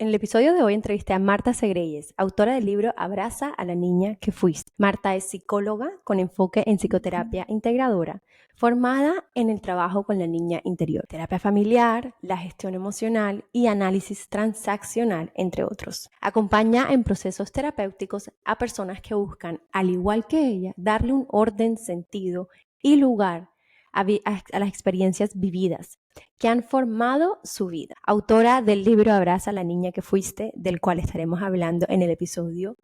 En el episodio de hoy entrevisté a Marta Segreyes, autora del libro Abraza a la niña que fuiste. Marta es psicóloga con enfoque en psicoterapia integradora, formada en el trabajo con la niña interior, terapia familiar, la gestión emocional y análisis transaccional, entre otros. Acompaña en procesos terapéuticos a personas que buscan, al igual que ella, darle un orden, sentido y lugar a las experiencias vividas que han formado su vida. Autora del libro Abraza a la niña que fuiste, del cual estaremos hablando en el episodio,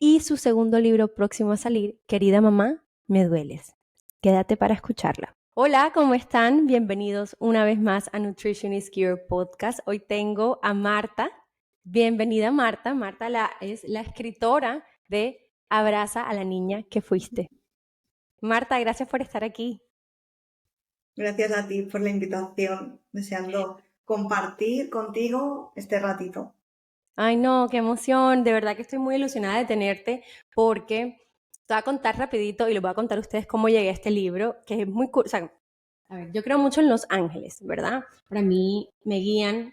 y su segundo libro próximo a salir, Querida mamá, me dueles. Quédate para escucharla. Hola, ¿cómo están? Bienvenidos una vez más a Nutritionist Cure Podcast. Hoy tengo a Marta. Bienvenida, Marta. Marta es la escritora de Abraza a la niña que fuiste. Marta, gracias por estar aquí. Gracias a ti por la invitación, deseando compartir contigo este ratito. Ay, no, qué emoción. De verdad que estoy muy ilusionada de tenerte porque te voy a contar rapidito y les voy a contar a ustedes cómo llegué a este libro, que es muy... O sea, a ver, yo creo mucho en los ángeles, ¿verdad? Para mí me guían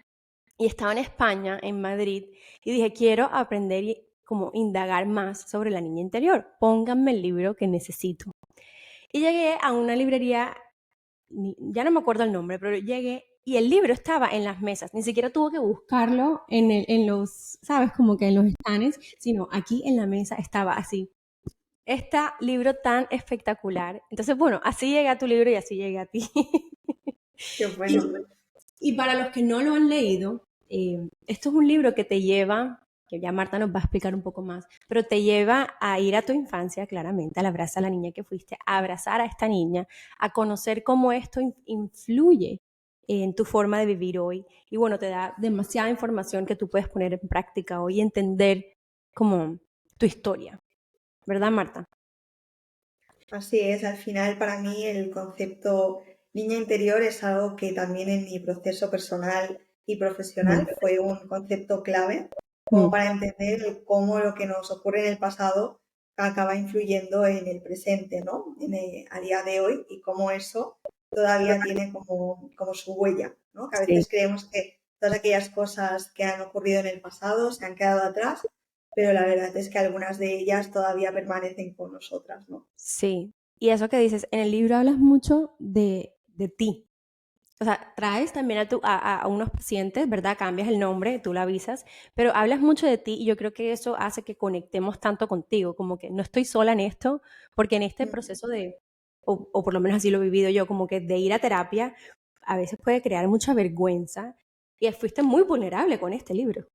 y estaba en España, en Madrid, y dije, quiero aprender y como indagar más sobre la niña interior. Pónganme el libro que necesito. Y llegué a una librería, ya no me acuerdo el nombre, pero llegué y el libro estaba en las mesas. Ni siquiera tuve que buscarlo en los, ¿sabes? Como que en los stands, sino aquí en la mesa estaba así. Este libro tan espectacular. Entonces, bueno, así llegué a tu libro y así llegué a ti. Qué bueno. Y para los que no lo han leído, esto es un libro que te lleva, que ya Marta nos va a explicar un poco más, pero te lleva a ir a tu infancia, claramente, al abrazo a la niña que fuiste, a abrazar a esta niña, a conocer cómo esto influye en tu forma de vivir hoy. Y bueno, te da demasiada información que tú puedes poner en práctica hoy y entender como tu historia. ¿Verdad, Marta? Así es, al final para mí el concepto niña interior es algo que también en mi proceso personal y profesional Mm. fue un concepto clave, como Mm. para entender cómo lo que nos ocurre en el pasado acaba influyendo en el presente, ¿no? A día de hoy y cómo eso todavía tiene como su huella, ¿no? Que a Sí. veces creemos que todas aquellas cosas que han ocurrido en el pasado se han quedado atrás, pero la verdad es que algunas de ellas todavía permanecen con nosotras, ¿no? Sí, y eso que dices, en el libro hablas mucho de ti. O sea, traes también a unos pacientes, ¿verdad? Cambias el nombre, tú lo avisas, pero hablas mucho de ti y yo creo que eso hace que conectemos tanto contigo, como que no estoy sola en esto, porque en este Mm. proceso o por lo menos así lo he vivido yo, como que de ir a terapia, a veces puede crear mucha vergüenza y fuiste muy vulnerable con este libro.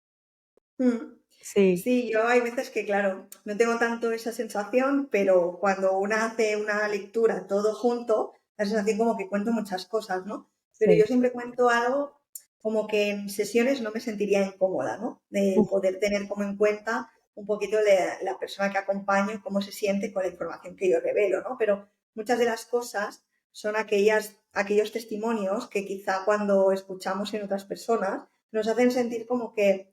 Mm. Sí. Sí, yo hay veces que, claro, no tengo tanto esa sensación, pero cuando una hace una lectura todo junto, la sensación como que cuento muchas cosas, ¿no? Pero Sí. yo siempre cuento algo como que en sesiones no me sentiría incómoda, ¿no? De Uf, poder tener como en cuenta un poquito la persona que acompaño, cómo se siente con la información que yo revelo, ¿no? Pero muchas de las cosas son aquellos testimonios que quizá cuando escuchamos en otras personas nos hacen sentir como que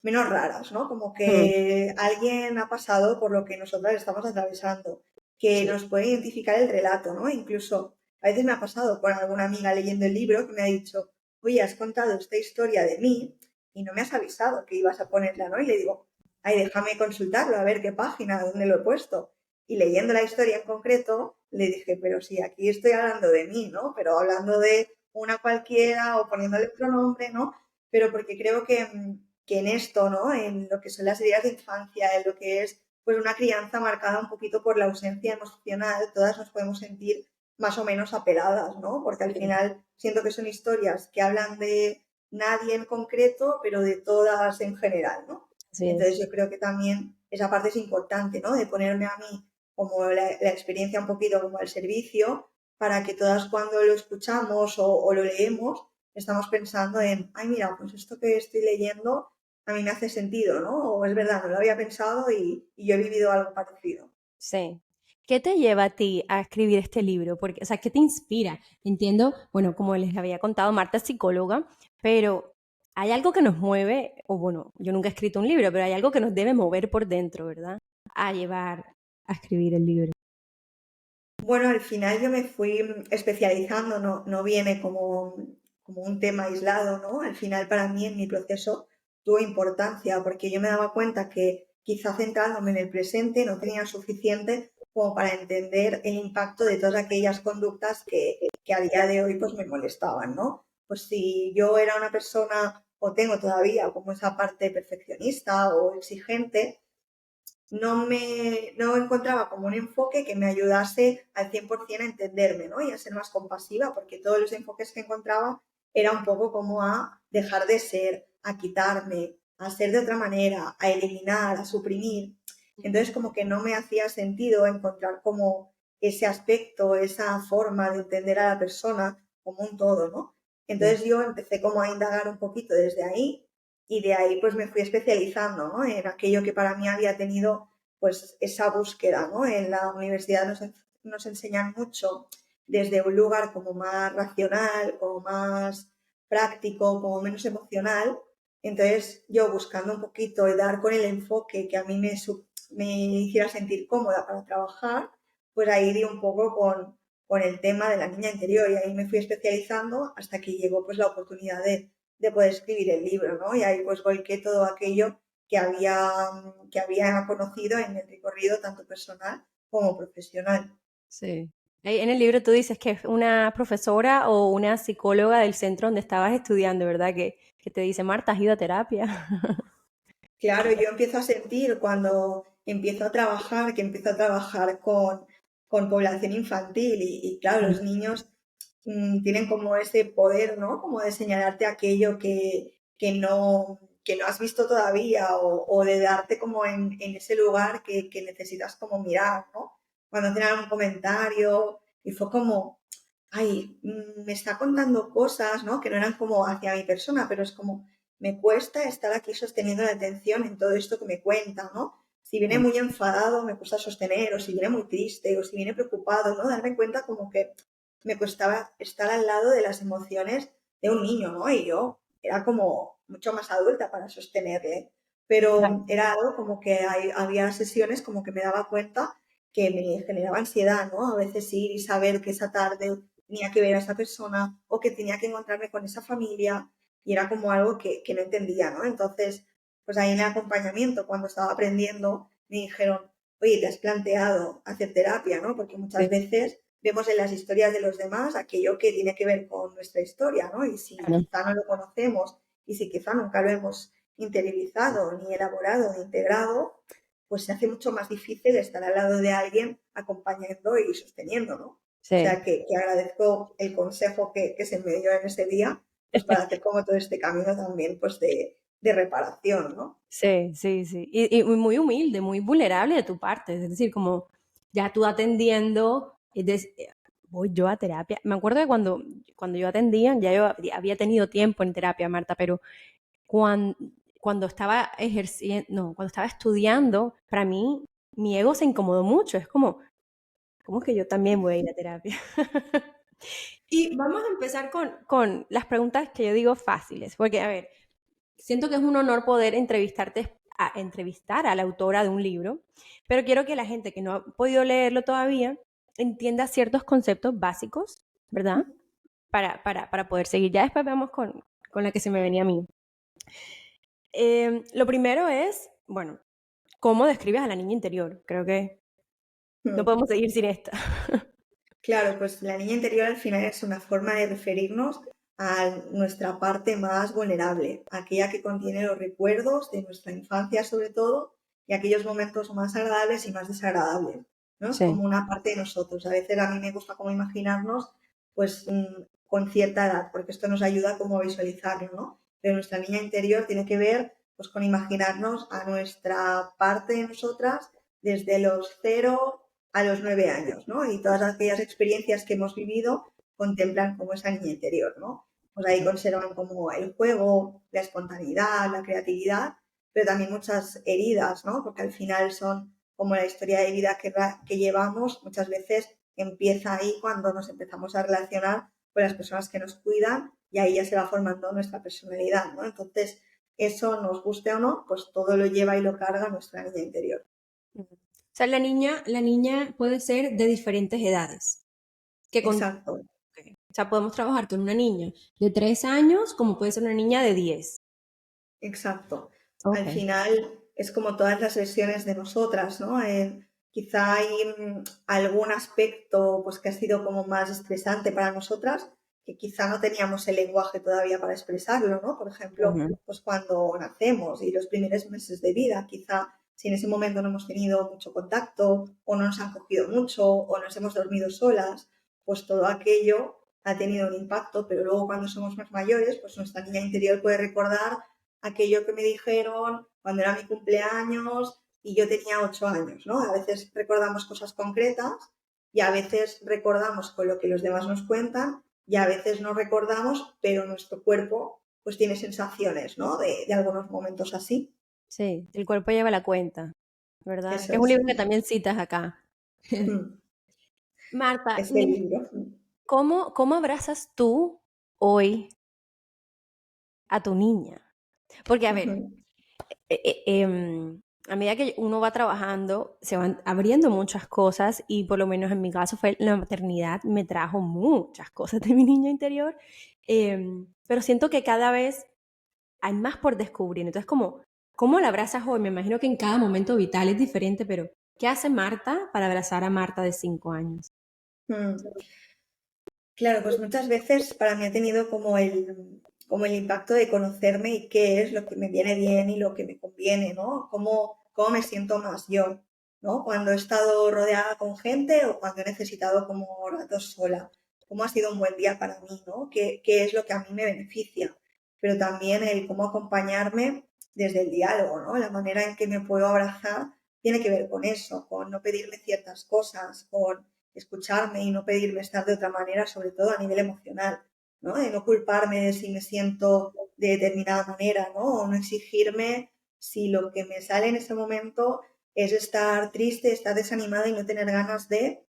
menos raras, ¿no? Como mm, que alguien ha pasado por lo que nosotras estamos atravesando, que sí. nos puede identificar el relato, ¿no? Incluso a veces me ha pasado con alguna amiga leyendo el libro que me ha dicho, oye, has contado esta historia de mí y no me has avisado que ibas a ponerla, ¿no? Y le digo, ay, déjame consultarlo, a ver qué página, dónde lo he puesto. Y leyendo la historia en concreto, le dije, pero sí, aquí estoy hablando de mí, ¿no? Pero hablando de una cualquiera o poniéndole el pronombre, ¿no? Pero porque creo que en esto, ¿no? En lo que son las heridas de infancia, en lo que es pues una crianza marcada un poquito por la ausencia emocional, todas nos podemos sentir más o menos apeladas, ¿no? Porque al Sí, final siento que son historias que hablan de nadie en concreto, pero de todas en general, ¿no? así Entonces es. yo creo que también esa parte es importante, ¿no? De ponerme a mí como la experiencia un poquito como el servicio, para que todas cuando lo escuchamos o lo leemos, estamos pensando en, ay, mira, pues esto que estoy leyendo a mí me hace sentido, ¿no? O es verdad, no lo había pensado y yo he vivido algo parecido. Sí. ¿Qué te lleva a ti a escribir este libro? Porque, o sea, ¿qué te inspira? Entiendo, bueno, como les había contado, Marta es psicóloga, pero hay algo que nos mueve, o bueno, yo nunca he escrito un libro, pero hay algo que nos debe mover por dentro, ¿verdad? A llevar a escribir el libro. Bueno, al final yo me fui especializando, no viene como un tema aislado, ¿no? Al final para mí en mi proceso tuvo importancia, porque yo me daba cuenta que quizá centrándome en el presente no tenía suficiente como para entender el impacto de todas aquellas conductas que a día de hoy pues me molestaban, ¿no? Pues si yo era una persona o tengo todavía como esa parte perfeccionista o exigente, no encontraba como un enfoque que me ayudase al 100% a entenderme, ¿no? Y a ser más compasiva, porque todos los enfoques que encontraba era un poco como a dejar de ser, a quitarme, a ser de otra manera, a eliminar, a suprimir. Entonces como que no me hacía sentido encontrar como ese aspecto, esa forma de entender a la persona como un todo, ¿no? Sí. Entonces yo empecé como a indagar un poquito desde ahí y de ahí pues me fui especializando, ¿no? En aquello que para mí había tenido pues esa búsqueda, ¿no? En la universidad nos enseñan mucho desde un lugar como más racional, como más práctico, como menos emocional. Entonces yo buscando un poquito y dar con el enfoque que a mí me hiciera sentir cómoda para trabajar, pues ahí di un poco con el tema de la niña interior y ahí me fui especializando hasta que llegó pues la oportunidad de poder escribir el libro, ¿no? Y ahí pues volqué todo aquello que había conocido en el recorrido tanto personal como profesional. Sí. Ahí en el libro tú dices que es una profesora o una psicóloga del centro donde estabas estudiando, ¿verdad? Que te dice, Marta, ¿has ido a terapia? Claro, yo empiezo a sentir cuando empiezo a trabajar, que empiezo a trabajar con población infantil y claro, los niños tienen como ese poder, ¿no? Como de señalarte aquello que no has visto todavía o de darte como en ese lugar que necesitas como mirar, ¿no? Cuando hacen algún comentario y fue como, ay, me está contando cosas, ¿no? Que no eran como hacia mi persona, pero es como, me cuesta estar aquí sosteniendo la atención en todo esto que me cuenta, ¿no? Si viene muy enfadado, me cuesta sostener, o si viene muy triste, o si viene preocupado, ¿no? Darme cuenta como que me costaba estar al lado de las emociones de un niño, ¿no? Y yo era como mucho más adulta para sostenerle, pero era algo como que había sesiones como que me daba cuenta que me generaba ansiedad, ¿no? A veces ir y saber que esa tarde tenía que ver a esa persona o que tenía que encontrarme con esa familia y era como algo que no entendía, ¿no? Entonces, pues ahí en el acompañamiento, cuando estaba aprendiendo, me dijeron, oye, ¿te has planteado hacer terapia, no? Porque muchas Sí, veces vemos en las historias de los demás aquello que tiene que ver con nuestra historia, ¿no? Y si claro. quizá no lo conocemos y si quizá nunca lo hemos interiorizado, ni elaborado, ni integrado, pues se hace mucho más difícil estar al lado de alguien acompañando y sosteniendo, ¿no? O Sí. sea, que agradezco el consejo que se me dio en ese día, pues para hacer como todo este camino también, pues de reparación, ¿no? Sí, sí, sí. Y muy humilde, muy vulnerable de tu parte. Es decir, como ya tú atendiendo, voy yo a terapia. Me acuerdo que cuando yo atendía, ya yo había tenido tiempo en terapia, Marta, pero cuando, cuando estaba ejerciendo, no, cuando estaba estudiando, para mí mi ego se incomodó mucho. Es como, ¿cómo que yo también voy a ir a terapia? Y vamos a empezar con las preguntas que yo digo fáciles, porque, a ver, siento que es un honor poder entrevistar a la autora de un libro, pero quiero que la gente que no ha podido leerlo todavía entienda ciertos conceptos básicos, ¿verdad? Para poder seguir. Ya después vamos con la que se me venía a mí. Lo primero es, bueno, ¿cómo describes a la niña interior? Creo que no Mm. podemos seguir sin esta. Claro, pues la niña interior al final es una forma de referirnos a nuestra parte más vulnerable, aquella que contiene los recuerdos de nuestra infancia sobre todo y aquellos momentos más agradables y más desagradables, ¿no? Es Sí. como una parte de nosotros. A veces a mí me gusta como imaginarnos pues con cierta edad, porque esto nos ayuda como a visualizarlo, ¿no? Pero nuestra niña interior tiene que ver pues con imaginarnos a nuestra parte de nosotras desde los 0 a los 9 años, ¿no? Y todas aquellas experiencias que hemos vivido contemplan como esa niña interior, ¿no? Pues ahí conservan como el juego, la espontaneidad, la creatividad, pero también muchas heridas, ¿no? Porque al final son como la historia de vida que llevamos, muchas veces empieza ahí cuando nos empezamos a relacionar con las personas que nos cuidan y ahí ya se va formando nuestra personalidad, ¿no? Entonces, eso nos guste o no, pues todo lo lleva y lo carga nuestra niña interior. O sea, la niña puede ser de diferentes edades. Que con, Exacto. o sea, podemos trabajar con una niña de 3 años como puede ser una niña de 10. exacto. Al Ok. final es como todas las versiones de nosotras, ¿no? Quizá hay algún aspecto pues que ha sido como más estresante para nosotras, que quizá no teníamos el lenguaje todavía para expresarlo, ¿no? Por ejemplo, Ujú. pues cuando nacemos y los primeros meses de vida, quizá si en ese momento no hemos tenido mucho contacto o no nos han cogido mucho o nos hemos dormido solas, pues todo aquello ha tenido un impacto, pero luego cuando somos más mayores, pues nuestra niña interior puede recordar aquello que me dijeron cuando era mi cumpleaños y yo tenía 8 años, ¿no? A veces recordamos cosas concretas y a veces recordamos con lo que los demás nos cuentan y a veces no recordamos, pero nuestro cuerpo pues tiene sensaciones, ¿no? De algunos momentos así. Sí, el cuerpo lleva la cuenta, ¿verdad? Eso Que es un es. libro que también citas acá. Mm. Marta, Este libro. ¿cómo abrazas tú hoy a tu niña? Porque, a ver, Ujú. eh, eh, em, a medida que uno va trabajando, se van abriendo muchas cosas y por lo menos en mi caso fue la maternidad me trajo muchas cosas de mi niña interior, pero siento que cada vez hay más por descubrir. Entonces, ¿cómo la abrazas hoy? Me imagino que en cada momento vital es diferente, pero ¿qué hace Marta para abrazar a Marta de 5 años? Mm. Claro, pues muchas veces para mí ha tenido como el impacto de conocerme y qué es lo que me viene bien y lo que me conviene, ¿no? Cómo me siento más yo, ¿no? Cuando he estado rodeada con gente o cuando he necesitado como ratos sola. Cómo ha sido un buen día para mí, ¿no? ¿Qué es lo que a mí me beneficia? Pero también el cómo acompañarme desde el diálogo, ¿no? La manera en que me puedo abrazar tiene que ver con eso, con no pedirme ciertas cosas, con escucharme y no pedirme estar de otra manera, sobre todo a nivel emocional, ¿no? De no culparme de si me siento de determinada manera, ¿no? O no exigirme si lo que me sale en ese momento es estar triste, estar desanimada y no tener ganas de,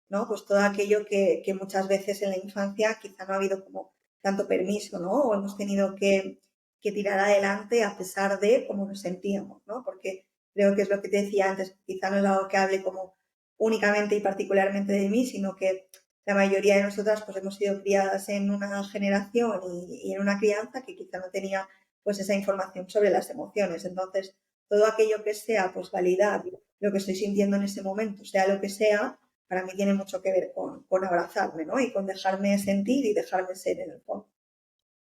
¿no? Pues todo aquello que muchas veces en la infancia quizá no ha habido como tanto permiso, ¿no? O hemos tenido que tirar adelante a pesar de cómo nos sentíamos, ¿no? Porque creo que es lo que te decía antes, quizá no es algo que hable como únicamente y particularmente de mí, sino que la mayoría de nosotras pues hemos sido criadas en una generación y en una crianza que quizá no tenía pues esa información sobre las emociones. Entonces, todo aquello que sea pues validar lo que estoy sintiendo en ese momento, sea lo que sea, para mí tiene mucho que ver con abrazarme, ¿no? Y con dejarme sentir y dejarme ser en el fondo.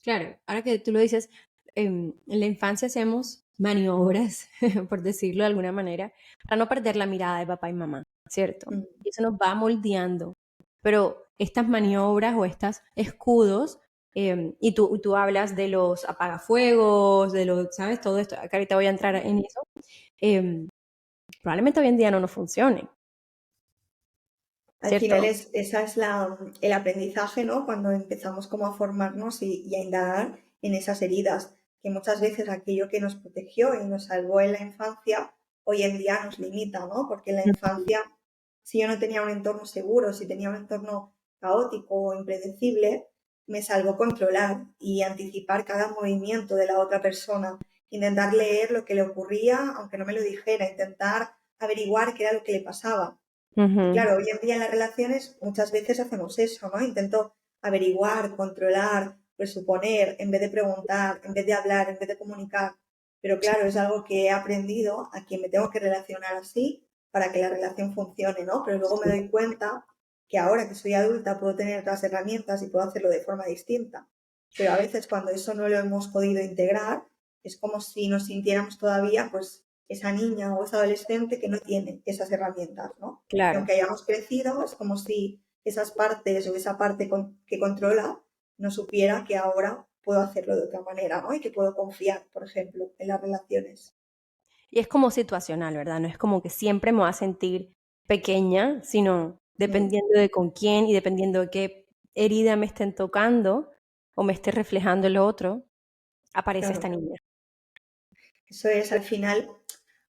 Claro, ahora que tú lo dices, en la infancia hacemos maniobras, por decirlo de alguna manera, para no perder la mirada de papá y mamá, ¿cierto? Mm. Y eso nos va moldeando. Pero estas maniobras o estos escudos, y tú hablas de los apagafuegos, de los, ¿sabes? Todo esto, acá ahorita voy a entrar en eso, em, probablemente hoy en día no nos funcione, Al final ¿cierto? esa es el aprendizaje, ¿no? Cuando empezamos como a formarnos y a indagar en esas heridas, que muchas veces aquello que nos protegió y nos salvó en la infancia, hoy en día nos limita, ¿no? Porque en la infancia, si yo no tenía un entorno seguro, si tenía un entorno caótico o impredecible, me salvó controlar y anticipar cada movimiento de la otra persona, intentar leer lo que le ocurría, aunque no me lo dijera, intentar averiguar qué era lo que le pasaba. Y Ujú. claro, hoy en día en las relaciones muchas veces hacemos eso, ¿no? Intento averiguar, controlar, presuponer, en vez de preguntar, en vez de hablar, en vez de comunicar. Pero claro, es algo que he aprendido a que me tengo que relacionar así para que la relación funcione, ¿no? Pero luego me Sí. doy cuenta que ahora que soy adulta puedo tener otras herramientas y puedo hacerlo de forma distinta. Pero a veces cuando eso no lo hemos podido integrar, es como si nos sintiéramos todavía, pues, esa niña o esa adolescente que no tiene esas herramientas, ¿no? Y Claro. aunque hayamos crecido, es como si esas partes o esa parte que controla no supiera que ahora puedo hacerlo de otra manera, ¿no? Y que puedo confiar, por ejemplo, en las relaciones. Y es como situacional, ¿verdad? No es como que siempre me voy a sentir pequeña, sino Mm. dependiendo de con quién y dependiendo de qué herida me estén tocando o me esté reflejando el otro, aparece esta Claro, niña. eso es al final,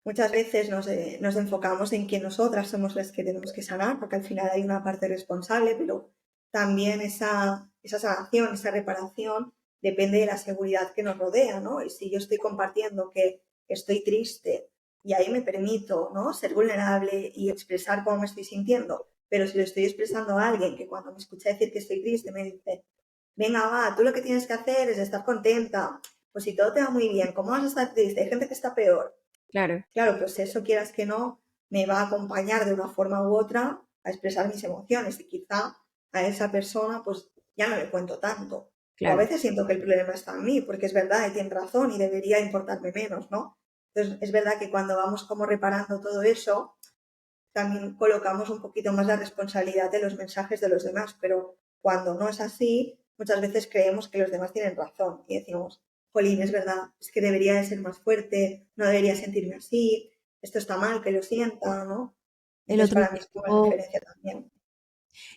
muchas veces nos enfocamos en que nosotras somos las que tenemos que sanar, porque al final hay una parte responsable, pero también esa sanación, esa reparación, depende de la seguridad que nos rodea, ¿no? Y si yo estoy compartiendo que estoy triste y ahí me permito, ¿no? Ser vulnerable y expresar cómo me estoy sintiendo, pero si lo estoy expresando a alguien que cuando me escucha decir que estoy triste me dice, venga, va, tú lo que tienes que hacer es estar contenta, pues si todo te va muy bien, ¿cómo vas a estar triste? Hay gente que está peor. Claro, Claro, pues eso, quieras que no, me va a acompañar de una forma u otra a expresar mis emociones y quizá a esa persona pues ya no le cuento tanto. O a claro. veces siento que el problema está en mí, porque es verdad, y tiene razón y debería importarme menos, ¿no? Entonces es verdad que cuando vamos como reparando todo eso, también colocamos un poquito más la responsabilidad de los mensajes de los demás, pero cuando no es así, muchas veces creemos que los demás tienen razón y decimos, jolín, es verdad, es que debería de ser más fuerte, no debería sentirme así, esto está mal, que lo sienta, ¿no? El Entonces otro para mí es como una día, referencia también.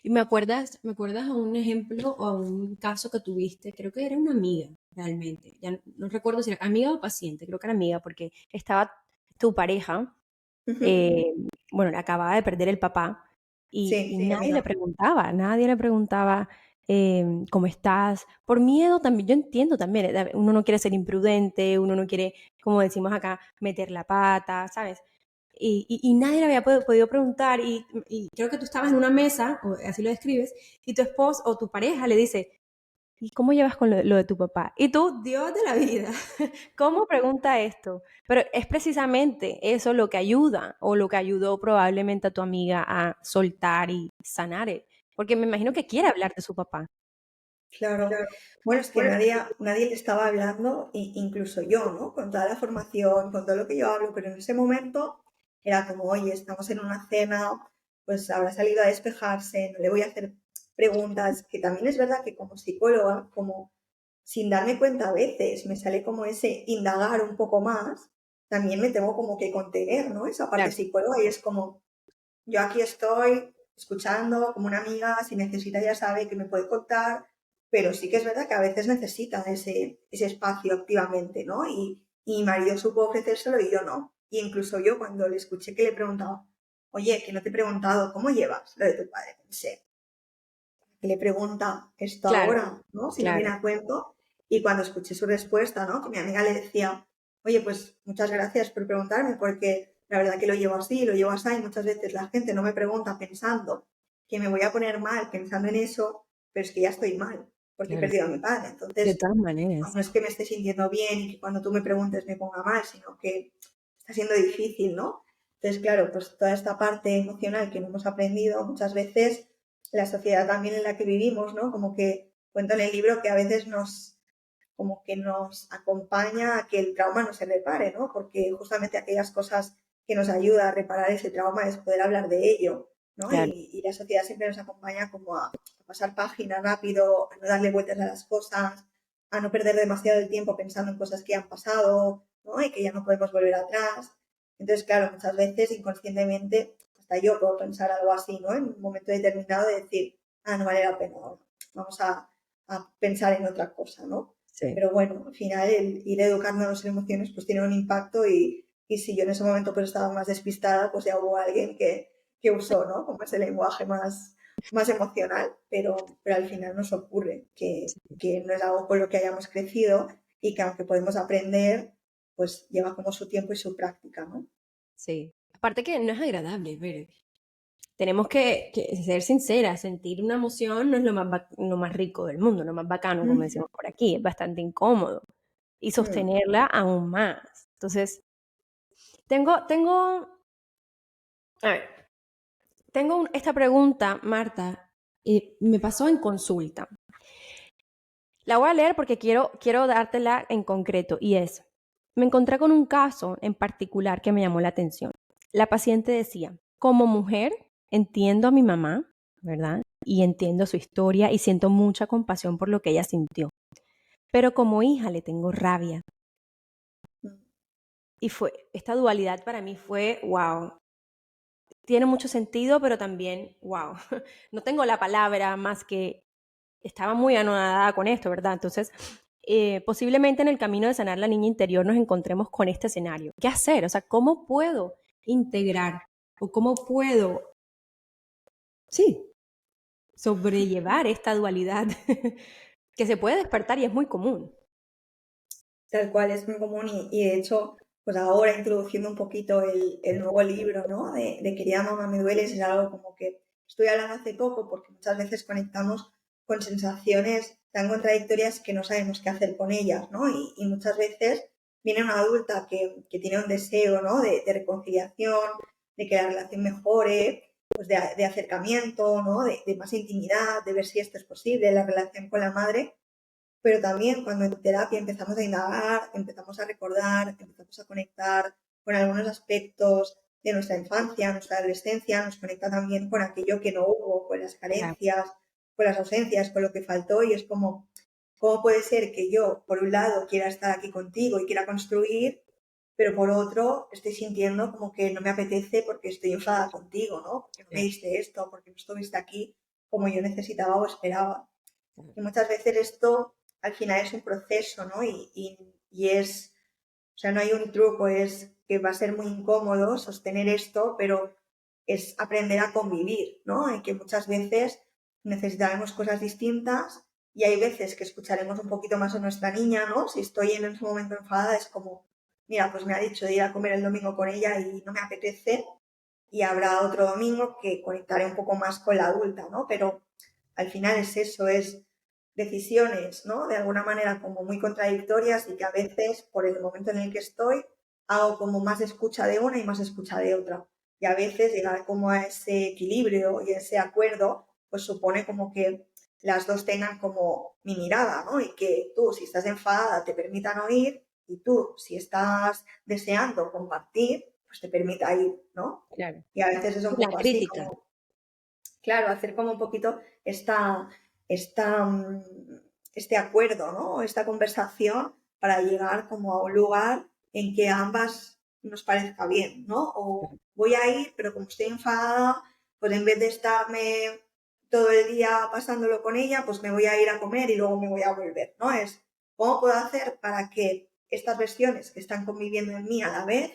¿y me acuerdas a un ejemplo o a un caso que tuviste? Creo que era una amiga, realmente. Ya no recuerdo si era amiga o paciente, creo que era amiga, porque estaba tu pareja, Ujú. eh, bueno, le acababa de perder el papá y Sí, sí, amiga. nadie le preguntaba cómo estás. Por miedo también, yo entiendo también, uno no quiere ser imprudente, uno no quiere, como decimos acá, meter la pata, ¿sabes? Y nadie le había podido preguntar y creo que tú estabas en una mesa, o así lo describes, y tu esposo o tu pareja le dice, ¿y cómo llevas con lo de tu papá? Y tú, Dios de la vida, ¿cómo pregunta esto? Pero es precisamente eso lo que ayuda o lo que ayudó probablemente a tu amiga a soltar y sanar, porque me imagino que quiere hablar de su papá. Claro. Bueno, es que nadie le estaba hablando, incluso yo, ¿no? Con toda la formación, con todo lo que yo hablo, pero en ese momento era como, oye, estamos en una cena, pues habrá salido a despejarse, no le voy a hacer preguntas, que también es verdad que como psicóloga, como sin darme cuenta a veces, me sale como ese indagar un poco más, también me tengo como que contener, ¿no? Esa parte Claro, psicóloga y es como, yo aquí estoy escuchando como una amiga, si necesita ya sabe que me puede contar, pero sí que es verdad que a veces necesitan ese espacio activamente, ¿no? Y mi marido supo ofrecérselo y yo no. Y incluso yo cuando le escuché que le preguntaba, oye, que no te he preguntado, ¿cómo llevas lo de tu padre? Pensé, que le pregunta esto claro, ahora, ¿no? Si no claro. viene a cuento. Y cuando escuché su respuesta, ¿no? Que mi amiga le decía, oye, pues muchas gracias por preguntarme, porque la verdad que lo llevo así, lo llevo así, y muchas veces la gente no me pregunta pensando que me voy a poner mal pensando en eso, pero es que ya estoy mal, porque he Claro, perdido a mi padre. de Entonces, todas maneras. no es que me esté sintiendo bien y que cuando tú me preguntes me ponga mal, sino que está siendo difícil, ¿no? Entonces, claro, pues toda esta parte emocional que no hemos aprendido muchas veces la sociedad también en la que vivimos, ¿no? Como que cuento en el libro que a veces como que nos acompaña a que el trauma no se repare, ¿no? Porque justamente aquellas cosas que nos ayuda a reparar ese trauma es poder hablar de ello, ¿no? Claro, Y la sociedad siempre nos acompaña como a pasar página rápido, a no darle vueltas a las cosas, a no perder demasiado el tiempo pensando en cosas que han pasado, ¿no? Y que ya no podemos volver atrás. Entonces, claro, muchas veces inconscientemente, hasta yo puedo pensar algo así, ¿no? En un momento determinado de decir, ah, no vale la pena, vamos a pensar en otra cosa, ¿no? sí, Pero bueno, al final el ir educándonos en emociones pues tiene un impacto y si yo en ese momento pues estaba más despistada, pues ya hubo alguien que usó, ¿no? Como ese lenguaje más emocional, pero al final nos ocurre que no es algo con lo que hayamos crecido y que aunque podemos aprender, pues lleva como su tiempo y su práctica, ¿no? sí. Aparte que no es agradable, ver. Tenemos que ser sinceras, sentir una emoción no es lo más rico del mundo, lo más bacano, como Mm, decimos por aquí, es bastante incómodo. Y mm, sostenerla aún más. Entonces, a ver, esta pregunta, Marta, me pasó en consulta. La voy a leer porque quiero dártela en concreto y es, me encontré con un caso en particular que me llamó la atención. La paciente decía, como mujer entiendo a mi mamá, ¿verdad? Y entiendo su historia y siento mucha compasión por lo que ella sintió. Pero como hija le tengo rabia. mm. Y esta dualidad para mí fue, wow, tiene mucho sentido, pero también, wow, no tengo la palabra más que estaba muy anonadada con esto, ¿verdad? Entonces, posiblemente en el camino de sanar la niña interior nos encontremos con este escenario. ¿Qué hacer? O sea, ¿cómo puedo integrar o cómo puedo, sí, sobrellevar esta dualidad que se puede despertar y es muy común? Tal cual, es muy común y de hecho, pues ahora introduciendo un poquito el nuevo libro, ¿no? De Querida mamá me duele, es algo como que estoy hablando hace poco porque muchas veces conectamos con sensaciones tan contradictorias que no sabemos qué hacer con ellas, ¿no? Y muchas veces viene una adulta que tiene un deseo, ¿no? De reconciliación, de que la relación mejore, pues de acercamiento, ¿no? De más intimidad, de ver si esto es posible, la relación con la madre, pero también cuando en terapia empezamos a indagar, empezamos a recordar, empezamos a conectar con algunos aspectos de nuestra infancia, nuestra adolescencia, nos conecta también con aquello que no hubo, con las Claro. carencias, con las ausencias, con lo que faltó, y es como, ¿cómo puede ser que yo, por un lado, quiera estar aquí contigo y quiera construir, pero por otro estoy sintiendo como que no me apetece porque estoy enfadada contigo, ¿no? Porque no me diste esto, porque no estuviste aquí como yo necesitaba o esperaba. Y muchas veces esto al final es un proceso, ¿no? Y es, o sea, no hay un truco, es que va a ser muy incómodo sostener esto, pero es aprender a convivir, ¿no? Y que muchas veces necesitaremos cosas distintas y hay veces que escucharemos un poquito más a nuestra niña, ¿no? Si estoy en ese momento enfadada es como, mira, pues me ha dicho de ir a comer el domingo con ella y no me apetece, y habrá otro domingo que conectaré un poco más con la adulta, ¿no? Pero al final es eso, es decisiones, ¿no? De alguna manera como muy contradictorias y que a veces, por el momento en el que estoy, hago como más escucha de una y más escucha de otra. Y a veces llegar como a ese equilibrio y ese acuerdo, pues supone como que las dos tengan como mi mirada, ¿no? Y que tú, si estás enfadada, te permitan oír y tú, si estás deseando compartir, pues te permita ir, ¿no? Claro. Y a veces es un La poco así, crítica. como, claro, hacer como un poquito esta, este acuerdo, ¿no? Esta conversación para llegar como a un lugar en que a ambas nos parezca bien, ¿no? O voy a ir, pero como estoy enfadada, pues en vez de estarme todo el día pasándolo con ella, pues me voy a ir a comer y luego me voy a volver, ¿no? Es cómo puedo hacer para que estas versiones que están conviviendo en mí a la vez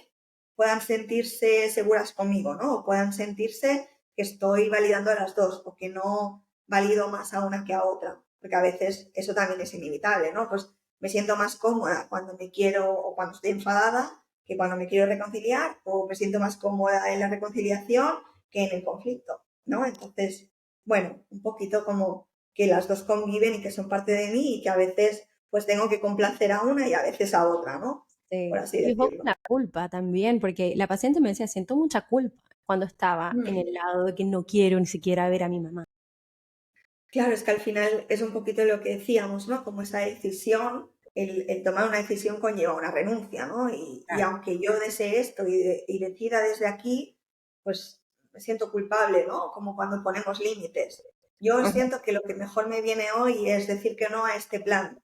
puedan sentirse seguras conmigo, ¿no? O puedan sentirse que estoy validando a las dos o que no valido más a una que a otra, porque a veces eso también es inevitable, ¿no? Pues me siento más cómoda cuando me quiero o cuando estoy enfadada que cuando me quiero reconciliar, o me siento más cómoda en la reconciliación que en el conflicto, ¿no? Entonces, bueno, un poquito como que las dos conviven y que son parte de mí y que a veces pues tengo que complacer a una y a veces a otra, ¿no? Por Sí. así Y un poco decirlo. la culpa también, porque la paciente me decía, siento mucha culpa cuando estaba en Mm. el lado de que no quiero ni siquiera ver a mi mamá. Claro, es que al final es un poquito lo que decíamos, ¿no? Como esa decisión, el tomar una decisión conlleva una renuncia, ¿no? Y Claro. aunque yo desee esto y decida desde aquí, pues me siento culpable, ¿no? Como cuando ponemos límites. Yo Ujú. siento que lo que mejor me viene hoy es decir que no a este plan,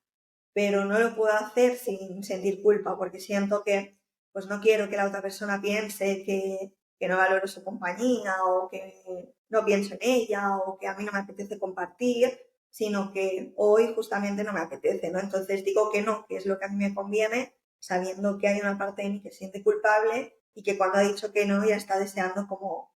pero no lo puedo hacer sin sentir culpa, porque siento que pues no quiero que la otra persona piense que no valoro su compañía o que no pienso en ella o que a mí no me apetece compartir, sino que hoy justamente no me apetece, ¿no? Entonces digo que no, que es lo que a mí me conviene, sabiendo que hay una parte de mí que se siente culpable y que cuando ha dicho que no ya está deseando como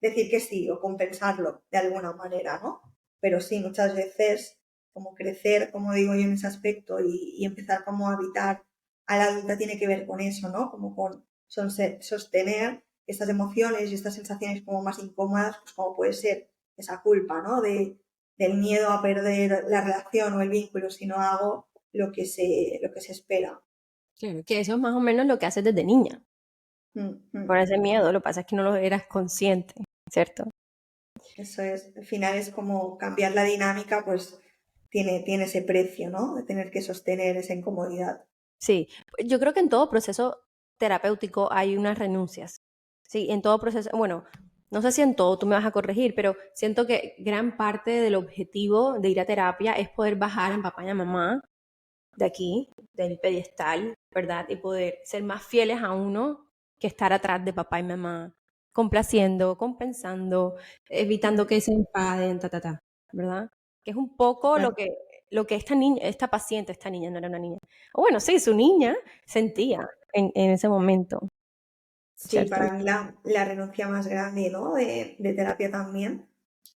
decir que sí o compensarlo de alguna manera, ¿no? Pero sí, muchas veces como crecer, como digo yo, en ese aspecto y empezar como a habitar a la adulta tiene que ver con eso, ¿no? Como con sostener estas emociones y estas sensaciones como más incómodas, pues como puede ser esa culpa, ¿no? Del miedo a perder la relación o el vínculo si no hago lo que se espera. Claro, que eso es más o menos lo que haces desde niña, Mm, mm. por ese miedo. Lo que pasa es que no lo eras consciente, ¿cierto? Eso es, al final es como cambiar la dinámica, pues tiene ese precio, ¿no? De tener que sostener esa incomodidad. Sí, yo creo que en todo proceso terapéutico hay unas renuncias. Sí, en todo proceso, bueno, no sé si en todo tú me vas a corregir, pero siento que gran parte del objetivo de ir a terapia es poder bajar a papá y a mamá de aquí, del pedestal, ¿verdad? Y poder ser más fieles a uno que estar atrás de papá y mamá, complaciendo, compensando, evitando Mm, que se enfaden, ¿verdad? Que es un poco claro. lo que esta niña, esta paciente, esta niña no era una niña. O bueno, sí, su niña sentía en ese momento, Sí, ¿cierto? para mí la renuncia más grande, ¿no? De terapia también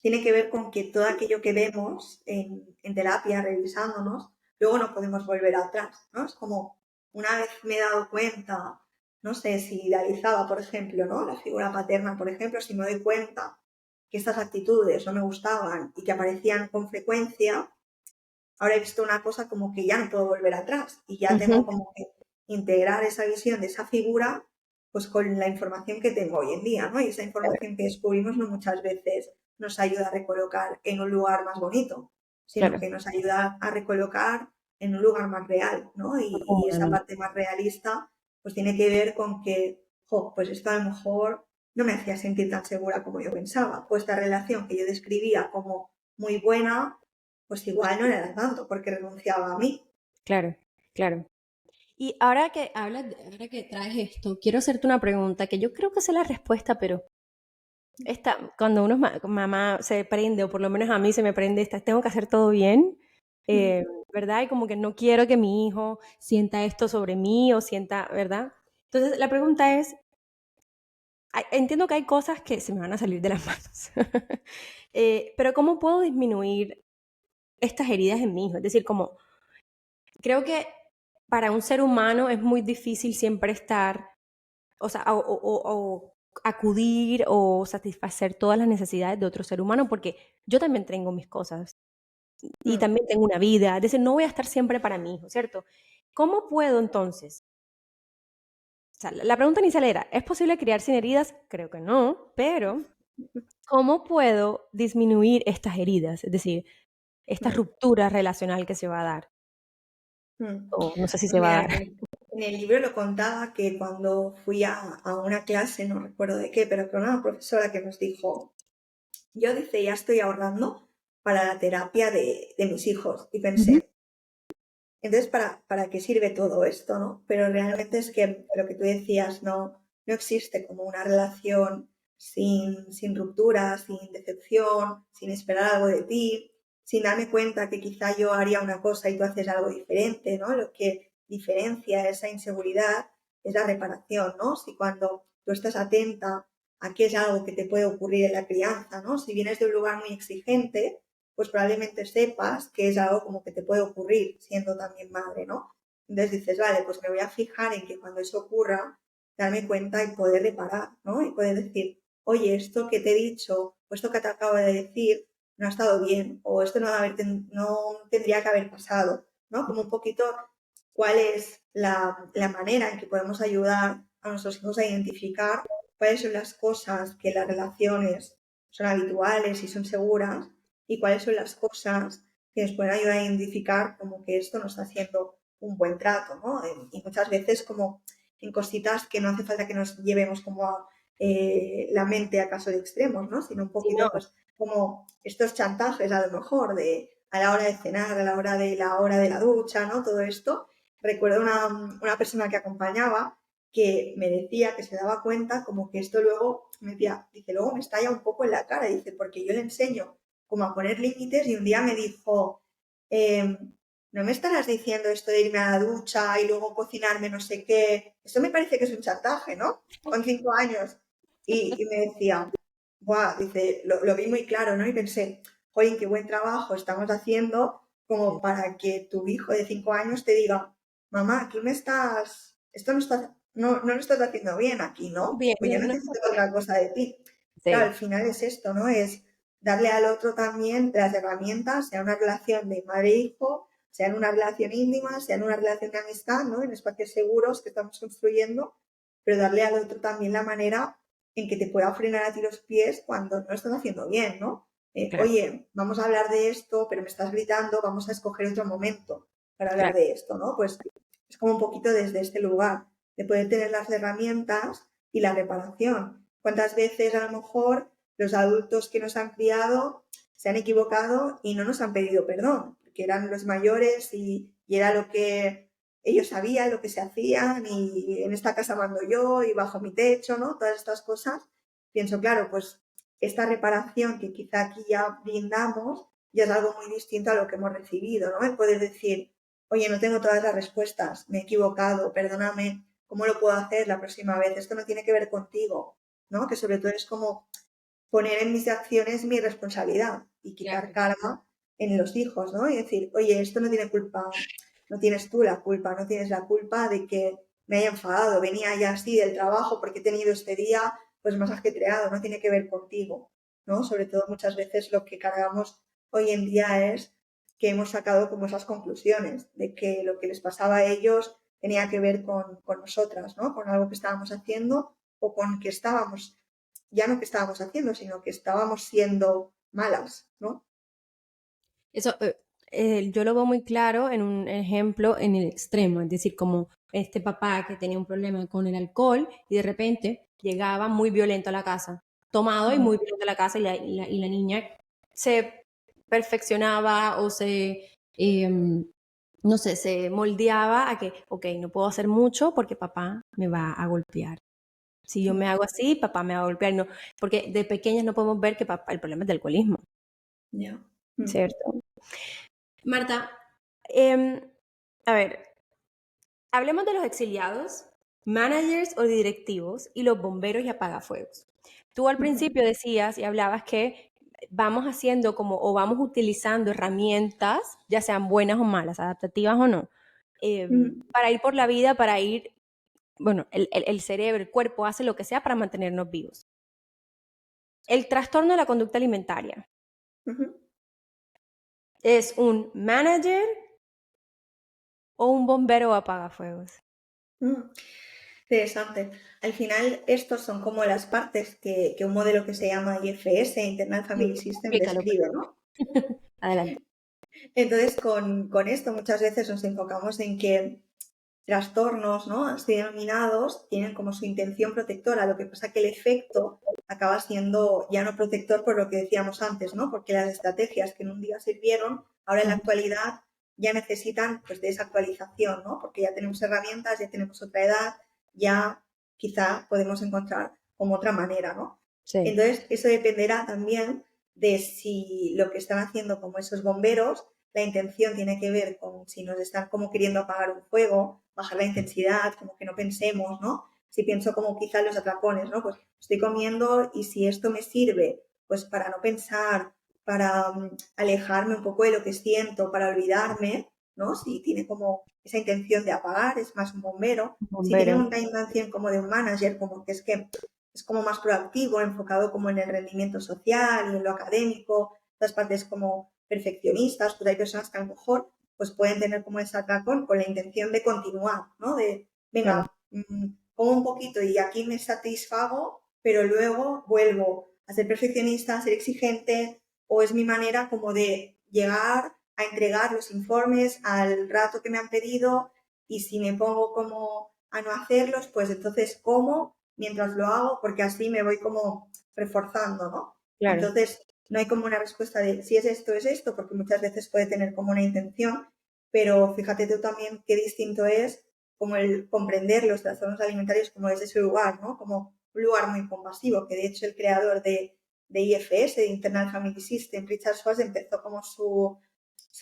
tiene que ver con que todo aquello que vemos en terapia, revisándonos, luego no podemos volver atrás, ¿no? Es como una vez me he dado cuenta, no sé, si idealizaba, por ejemplo, ¿no? La figura paterna, por ejemplo, si me doy cuenta que estas actitudes no me gustaban y que aparecían con frecuencia, ahora he visto una cosa como que ya no puedo volver atrás y ya tengo como que integrar esa visión de esa figura pues con la información que tengo hoy en día, ¿no? Y esa información que descubrimos no muchas veces nos ayuda a recolocar en un lugar más bonito, sino Claro. que nos ayuda a recolocar en un lugar más real, ¿no? Y esa parte más realista pues tiene que ver con que, jo, pues esto a lo mejor no me hacía sentir tan segura como yo pensaba, pues esta relación que yo describía como muy buena, pues igual no era tanto porque renunciaba a mí. Claro, claro. Y ahora que hablas, ahora que traes esto, quiero hacerte una pregunta que yo creo que sé la respuesta, pero cuando uno es mamá se prende, o por lo menos a mí se me prende esta, tengo que hacer todo bien, ¿verdad? Y como que no quiero que mi hijo sienta esto sobre mí o sienta, ¿verdad? Entonces la pregunta es, entiendo que hay cosas que se me van a salir de las manos, pero ¿cómo puedo disminuir estas heridas en mi hijo? Es decir, como creo que para un ser humano es muy difícil siempre estar, o sea, o acudir o satisfacer todas las necesidades de otro ser humano, porque yo también tengo mis cosas y Mm, también tengo una vida, es decir, no voy a estar siempre para mi hijo, ¿cierto? ¿Cómo puedo entonces? O sea, la pregunta inicial era, ¿es posible criar sin heridas? Creo que no, pero ¿cómo puedo disminuir estas heridas? Es decir, esta mm, ruptura relacional que se va a dar, mm. o no sé si Pues se va a mira, dar. en el libro lo contaba que cuando fui a una clase, no recuerdo de qué, pero con una profesora que nos dijo, yo dice, ya estoy ahorrando para la terapia de mis hijos. Y Ujú. pensé, entonces, ¿para qué sirve todo esto, no? Pero realmente es que lo que tú decías, no existe como una relación sin ruptura, sin decepción, sin esperar algo de ti, sin darme cuenta que quizá yo haría una cosa y tú haces algo diferente, ¿no? Lo que diferencia esa inseguridad es la reparación, ¿no? Si cuando tú estás atenta a qué es algo que te puede ocurrir en la crianza, ¿no? Si vienes de un lugar muy exigente, pues probablemente sepas que es algo como que te puede ocurrir siendo también madre, ¿no? Entonces dices, vale, pues me voy a fijar en que cuando eso ocurra, darme cuenta y poder reparar, ¿no? Y poder decir, oye, esto que te he dicho, o esto que te acabo de decir, no ha estado bien, o esto no tendría que haber pasado, ¿no? Como un poquito cuál es la manera en que podemos ayudar a nuestros hijos a identificar cuáles son las cosas que las relaciones son habituales y son seguras y cuáles son las cosas que nos pueden ayudar a identificar como que esto no está haciendo un buen trato, ¿no? Y muchas veces como en cositas que no hace falta que nos llevemos como la mente a caso de extremos, ¿no? Sino un Si no, poquito pues como estos chantajes a lo mejor de a la hora de cenar, a la hora de la ducha, ¿no? Todo esto. Recuerdo una persona que acompañaba que me decía que se daba cuenta como que esto luego me decía, dice, luego me estalla un poco en la cara, dice, porque yo le enseño como a poner límites y un día me dijo, no me estarás diciendo esto de irme a la ducha y luego cocinarme no sé qué, eso me parece que es un chantaje, ¿no? Con 5 años. Y me decía, Buah, dice, lo vi muy claro, ¿no? Y pensé, oye, qué buen trabajo estamos haciendo como para que tu hijo de 5 años te diga, mamá, aquí esto no lo estás haciendo bien aquí, ¿no? bien, Pues yo no, necesito otra cosa de ti. Claro, sí, al final es esto, ¿no? Es darle al otro también las herramientas, sea una relación de madre-hijo, sea en una relación íntima, sea en una relación de amistad, ¿no? En espacios seguros que estamos construyendo, pero darle al otro también la manera en que te pueda frenar a ti los pies cuando no lo estás haciendo bien, ¿no? claro, Oye, vamos a hablar de esto, pero me estás gritando, vamos a escoger otro momento para hablar claro, de esto, ¿no? Pues es como un poquito desde este lugar, de poder tener las herramientas y la reparación. ¿Cuántas veces a lo mejor los adultos que nos han criado se han equivocado y no nos han pedido perdón? Porque eran los mayores y era lo que ellos sabían, lo que se hacían y en esta casa mando yo y bajo mi techo, ¿no? Todas estas cosas. Pienso, claro, pues esta reparación que quizá aquí ya brindamos ya es algo muy distinto a lo que hemos recibido, ¿no? El poder decir, oye, no tengo todas las respuestas, me he equivocado, perdóname, ¿cómo lo puedo hacer la próxima vez? Esto no tiene que ver contigo, ¿no? Que sobre todo es como poner en mis acciones mi responsabilidad y quitar claro, carga en los hijos, ¿no? Y decir, oye, esto no tiene culpa, no tienes tú la culpa, no tienes la culpa de que me haya enfadado, venía ya así del trabajo porque he tenido este día pues más ajetreado, no tiene que ver contigo, ¿no? Sobre todo muchas veces lo que cargamos hoy en día es que hemos sacado como esas conclusiones de que lo que les pasaba a ellos tenía que ver con nosotras, ¿no? Con algo que estábamos haciendo o con que estábamos, ya no que estábamos haciendo, sino que estábamos siendo malas, ¿no? Eso, yo lo veo muy claro en un ejemplo en el extremo, es decir, como este papá que tenía un problema con el alcohol y de repente llegaba muy violento a la casa, tomado y muy violento a la casa y la niña se perfeccionaba o no sé, se moldeaba a que, ok, no puedo hacer mucho porque papá me va a golpear. Si yo me hago así, papá me va a golpear. No, porque de pequeñas no podemos ver que papá, el problema es del alcoholismo, Ya. ¿cierto? Marta, em, a ver, hablemos de los exiliados, managers o directivos y los bomberos y apagafuegos. Tú al principio decías y hablabas que vamos haciendo como o vamos utilizando herramientas, ya sean buenas o malas, adaptativas o no, para ir por la vida, para ir, bueno, el cerebro, el cuerpo hace lo que sea para mantenernos vivos. El trastorno de la conducta alimentaria es un manager o un bombero o apagafuegos. Interesante. Al final, estos son como las partes que un modelo que se llama IFS, Internal Family Sí, System, explícalo, describe, perdón. ¿no? Adelante. Entonces, con esto muchas veces nos enfocamos en que trastornos, ¿no? Así denominados, tienen como su intención protectora, lo que pasa que el efecto acaba siendo ya no protector por lo que decíamos antes, ¿no? Porque las estrategias que en un día sirvieron, ahora en la actualidad ya necesitan pues de esa actualización, ¿no? Porque ya tenemos herramientas, ya tenemos otra edad, ya quizá podemos encontrar como otra manera, ¿no? Sí. Entonces, eso dependerá también de si lo que están haciendo como esos bomberos, la intención tiene que ver con si nos están como queriendo apagar un fuego, bajar la intensidad, como que no pensemos, ¿no? Si pienso como quizá los atracones, ¿no? Pues estoy comiendo y si esto me sirve, pues para no pensar, para alejarme un poco de lo que siento, para olvidarme, ¿no? Si tiene como esa intención de apagar, es más un bombero. Si tiene Bombero. una intención como de un manager, como que es como más proactivo, enfocado como en el rendimiento social y en lo académico, las partes como perfeccionistas, pues hay personas que a lo mejor pues pueden tener como ese atracón con la intención de continuar, ¿no? De, Claro. venga, como un poquito y aquí me satisfago, pero luego vuelvo a ser perfeccionista, a ser exigente, o es mi manera como de llegar a entregar los informes al rato que me han pedido y si me pongo como a no hacerlos, pues entonces como mientras lo hago porque así me voy como reforzando, ¿no? Claro. Entonces, no hay como una respuesta de si es esto, porque muchas veces puede tener como una intención, pero fíjate tú también qué distinto es como el comprender los trastornos alimentarios como desde ese lugar, ¿no? Como un lugar muy compasivo, que de hecho el creador de IFS, de Internal Family System, Richard Schwartz, empezó como su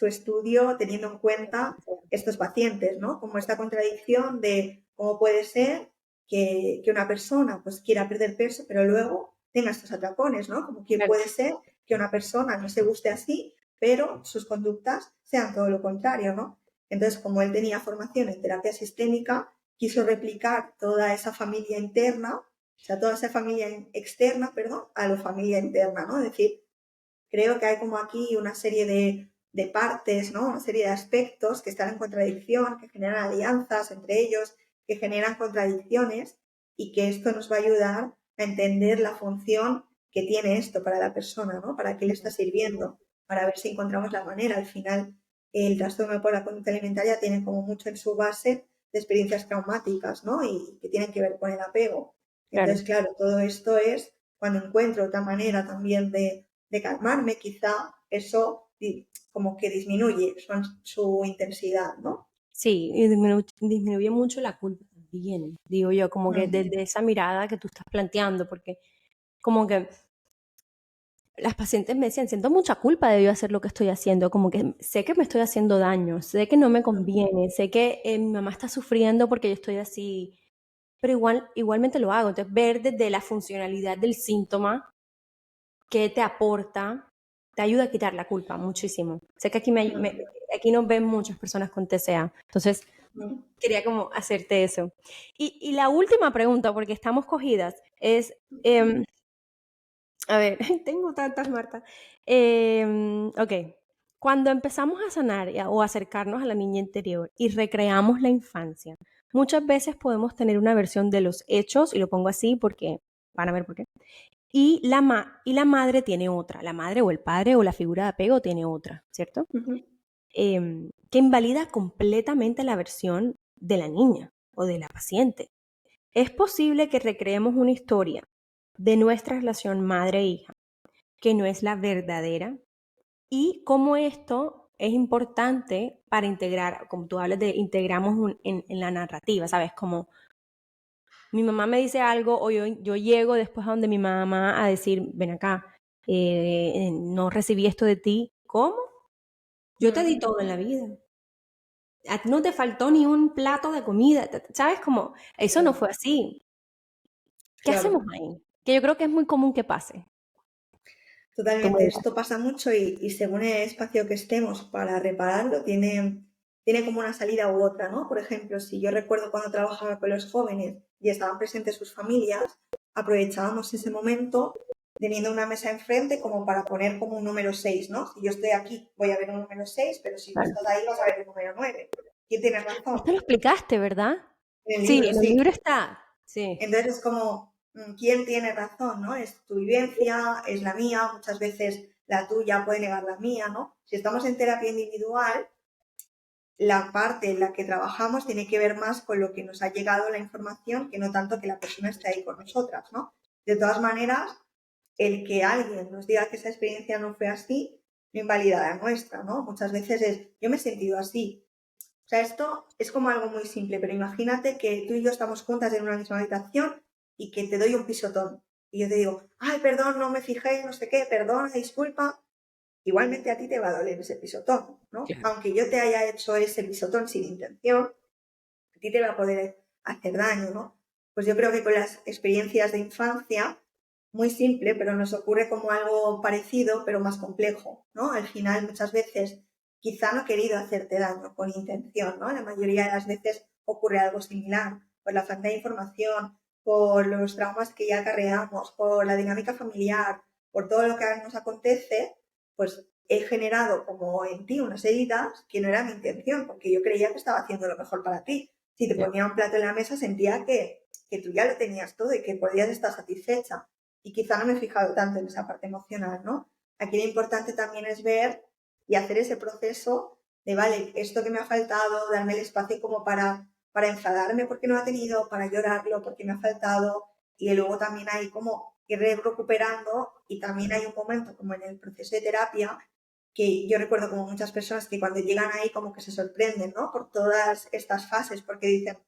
estudio teniendo en cuenta estos pacientes, ¿no? Como esta contradicción de cómo puede ser que una persona pues quiera perder peso, pero luego tenga estos atracones, ¿no? Como que Claro. puede ser que una persona no se guste así, pero sus conductas sean todo lo contrario, ¿no? Entonces, como él tenía formación en terapia sistémica, quiso replicar toda esa familia interna, o sea, toda esa familia externa, perdón, a la familia interna, ¿no? Es decir, creo que hay como aquí una serie de partes, ¿no? Una serie de aspectos que están en contradicción, que generan alianzas entre ellos, que generan contradicciones y que esto nos va a ayudar a entender la función que tiene esto para la persona, ¿no? Para qué le está sirviendo, para ver si encontramos la manera. Al final, el trastorno por la conducta alimentaria tiene como mucho en su base de experiencias traumáticas, ¿no? Y que tienen que ver con el apego. Claro. Entonces, claro, todo esto es cuando encuentro otra manera también de calmarme, quizá eso como que disminuye su intensidad, ¿no? Sí, y disminuye mucho la culpa también, digo yo, como que desde esa mirada que tú estás planteando, porque como que las pacientes me decían, siento mucha culpa de yo hacer lo que estoy haciendo, como que sé que me estoy haciendo daño, sé que no me conviene, sé que mi mamá está sufriendo porque yo estoy así, pero igualmente lo hago. Entonces, ver desde la funcionalidad del síntoma, qué te aporta, te ayuda a quitar la culpa muchísimo. Sé que aquí nos ven muchas personas con TCA, entonces quería como hacerte eso. Y la última pregunta, porque estamos cogidas, es, A ver, tengo tantas, Marta. Ok. Cuando empezamos a sanar o acercarnos a la niña interior y recreamos la infancia, muchas veces podemos tener una versión de los hechos, y lo pongo así porque van a ver por qué, y la madre tiene otra, la madre o el padre o la figura de apego tiene otra, ¿cierto? Ujú, Que invalida completamente la versión de la niña o de la paciente. Es posible que recreemos una historia de nuestra relación madre-hija que no es la verdadera y cómo esto es importante para integrar, como tú hablas de integramos en la narrativa, ¿sabes? Como mi mamá me dice algo o yo llego después a donde mi mamá a decir, ven acá, no recibí esto de ti. ¿Cómo? Yo te di mm, todo en la vida. A ti no te faltó ni un plato de comida, ¿sabes? Como, eso no claro, fue así. ¿Qué hacemos claro. ahí? Que yo creo que es muy común que pase. Tú me Totalmente, dirás. esto pasa mucho y según el espacio que estemos para repararlo, tiene como una salida u otra, ¿no? Por ejemplo, si yo recuerdo cuando trabajaba con los jóvenes y estaban presentes sus familias, aprovechábamos ese momento teniendo una mesa enfrente como para poner como un número 6, ¿no? Si yo estoy aquí, voy a ver un número 6, pero si tú Claro. estás ahí, vas a ver un número 9. ¿Quién tiene Esto razón? lo explicaste, ¿verdad? En el Sí, libro, en el sí. libro está. Sí. Entonces es como, ¿quién tiene razón, no? Es tu vivencia, es la mía, muchas veces la tuya puede negar la mía, ¿no? Si estamos en terapia individual, la parte en la que trabajamos tiene que ver más con lo que nos ha llegado la información que no tanto que la persona esté ahí con nosotras, ¿no? De todas maneras, el que alguien nos diga que esa experiencia no fue así, no invalida la nuestra, ¿no? Muchas veces es, yo me he sentido así. O sea, esto es como algo muy simple, pero imagínate que tú y yo estamos juntas en una misma habitación y que te doy un pisotón. Y yo te digo, ay, perdón, no me fijé, no sé qué, perdona, disculpa. Igualmente a ti te va a doler ese pisotón, ¿no? Claro. Aunque yo te haya hecho ese pisotón sin intención, a ti te va a poder hacer daño, ¿no? Pues yo creo que con las experiencias de infancia, muy simple, pero nos ocurre como algo parecido, pero más complejo, ¿no? Al final, muchas veces, quizá no he querido hacerte daño con intención, ¿no? La mayoría de las veces ocurre algo similar, por la falta de información, por los traumas que ya acarreamos, por la dinámica familiar, por todo lo que nos acontece, pues he generado como en ti unas heridas que no era mi intención, porque yo creía que estaba haciendo lo mejor para ti. Si te Ya. ponía un plato en la mesa sentía que tú ya lo tenías todo y que podías estar satisfecha. Y quizá no me he fijado tanto en esa parte emocional, ¿no? Aquí lo importante también es ver y hacer ese proceso de, vale, esto que me ha faltado, darme el espacio como para enfadarme porque no ha tenido, para llorarlo porque me ha faltado. Y luego también hay como ir recuperando y también hay un momento como en el proceso de terapia que yo recuerdo como muchas personas que cuando llegan ahí como que se sorprenden, ¿no? Por todas estas fases, porque dicen,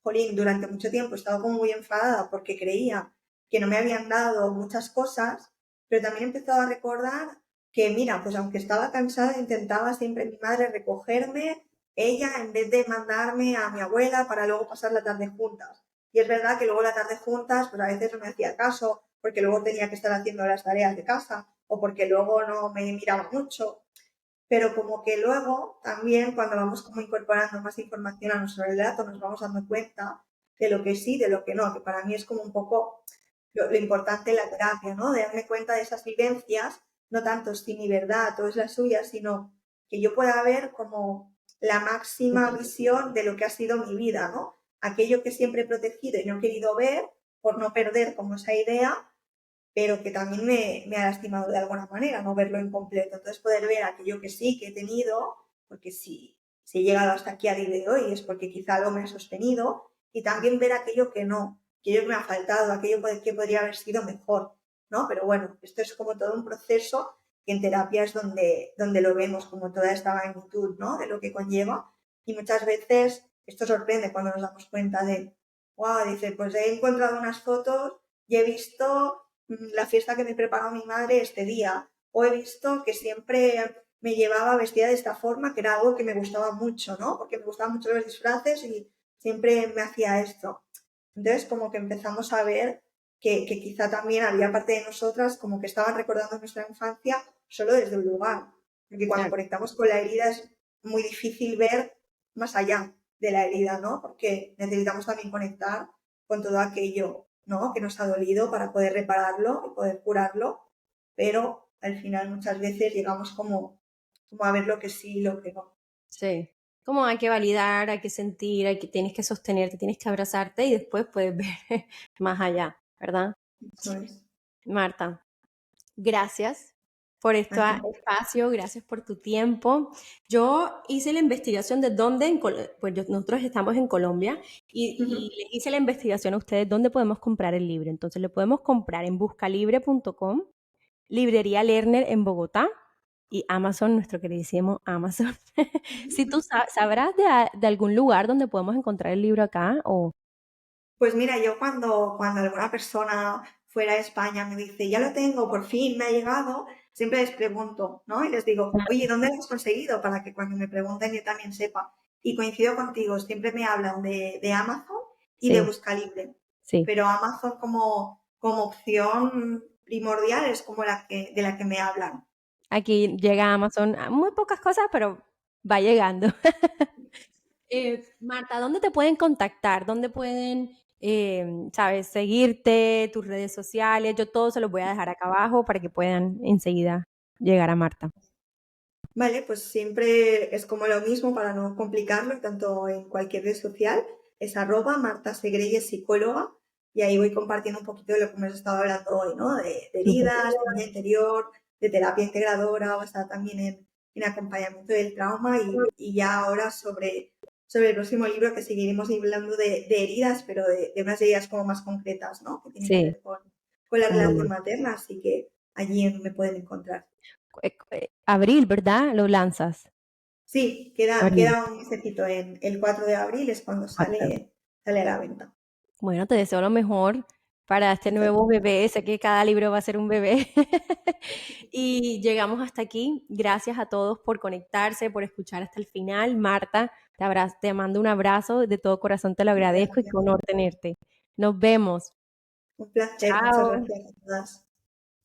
jolín, durante mucho tiempo he estado como muy enfadada porque creía que no me habían dado muchas cosas, pero también he empezado a recordar que, mira, pues aunque estaba cansada, intentaba siempre mi madre recogerme, ella en vez de mandarme a mi abuela para luego pasar la tarde juntas. Y es verdad que luego la tarde juntas, pues a veces no me hacía caso, porque luego tenía que estar haciendo las tareas de casa, o porque luego no me miraba mucho, pero como que luego también cuando vamos como incorporando más información a nuestro relato nos vamos dando cuenta de lo que sí, de lo que no, que para mí es como un poco lo importante en la terapia, ¿no? De darme cuenta de esas vivencias, no tanto si mi verdad o es la suya, sino que yo pueda ver como la máxima visión de lo que ha sido mi vida, ¿no? Aquello que siempre he protegido y no he querido ver por no perder como esa idea, pero que también me ha lastimado de alguna manera no verlo incompleto. Entonces poder ver aquello que sí que he tenido, porque si he llegado hasta aquí a día de hoy es porque quizá algo me ha sostenido, y también ver aquello que no, aquello que me ha faltado, aquello que podría haber sido mejor, ¿no? Pero bueno, esto es como todo un proceso que en terapia es donde lo vemos, como toda esta magnitud, ¿no? De lo que conlleva. Y muchas veces esto sorprende cuando nos damos cuenta de, wow, dice, pues he encontrado unas fotos y he visto la fiesta que me preparó mi madre este día, o he visto que siempre me llevaba vestida de esta forma, que era algo que me gustaba mucho, ¿no? Porque me gustaban mucho los disfraces y siempre me hacía esto. Entonces, como que empezamos a ver que quizá también había parte de nosotras como que estaban recordando nuestra infancia solo desde un lugar. Porque cuando Claro. conectamos con la herida es muy difícil ver más allá de la herida, ¿no? Porque necesitamos también conectar con todo aquello, ¿no? Que nos ha dolido para poder repararlo y poder curarlo pero al final muchas veces llegamos como a ver lo que sí y lo que no. Sí. Como hay que validar, hay que sentir, tienes que sostenerte, tienes que abrazarte y después puedes ver más allá, ¿verdad? Eso es. Marta, gracias por este A ti. espacio, gracias por tu tiempo. Yo hice la investigación de dónde, pues nosotros estamos en Colombia y Ujú. les hice la investigación a ustedes dónde podemos comprar el libro. Entonces lo podemos comprar en buscalibre.com, Librería Lerner en Bogotá y Amazon, nuestro queridísimo Amazon. Si tú sabrás de algún lugar donde podemos encontrar el libro acá o... Pues mira, yo cuando alguna persona fuera de España me dice, ya lo tengo, por fin me ha llegado, siempre les pregunto, ¿no? Y les digo, oye, ¿dónde lo has conseguido? Para que cuando me pregunten yo también sepa. Y coincido contigo, siempre me hablan de Amazon y de Sí, Buscalibre. sí. Pero Amazon como opción primordial es como de la que me hablan. Aquí llega Amazon, muy pocas cosas, pero va llegando. Marta, ¿dónde te pueden contactar? ¿Dónde pueden, sabes, seguirte, tus redes sociales? Yo todo se los voy a dejar acá abajo para que puedan enseguida llegar a Marta. Vale, pues siempre es como lo mismo para no complicarlo, tanto en cualquier red social, es @Marta Segreyes psicóloga, y ahí voy compartiendo un poquito de lo que hemos estado hablando hoy, ¿no? De Súper. heridas, de niña interior, de terapia integradora, basada también en acompañamiento del trauma y ya ahora sobre el próximo libro que seguiremos hablando de heridas, pero de unas heridas como más concretas, ¿no? Que tienen que Sí, ver con la como relación más. materna, así que allí me pueden encontrar. Abril, ¿verdad? Lo lanzas. Sí, Abril. queda un mesecito. En el 4 de abril es cuando Cuatro. sale a la venta. Bueno, te deseo lo mejor para este Muchas nuevo gracias. bebé. Sé que cada libro va a ser un bebé. Y llegamos hasta aquí. Gracias a todos por conectarse, por escuchar hasta el final. Marta, te mando un abrazo. De todo corazón te lo Muchas agradezco y qué gracias. honor tenerte. Nos vemos. Un placer. Muchas Chao. gracias a todas.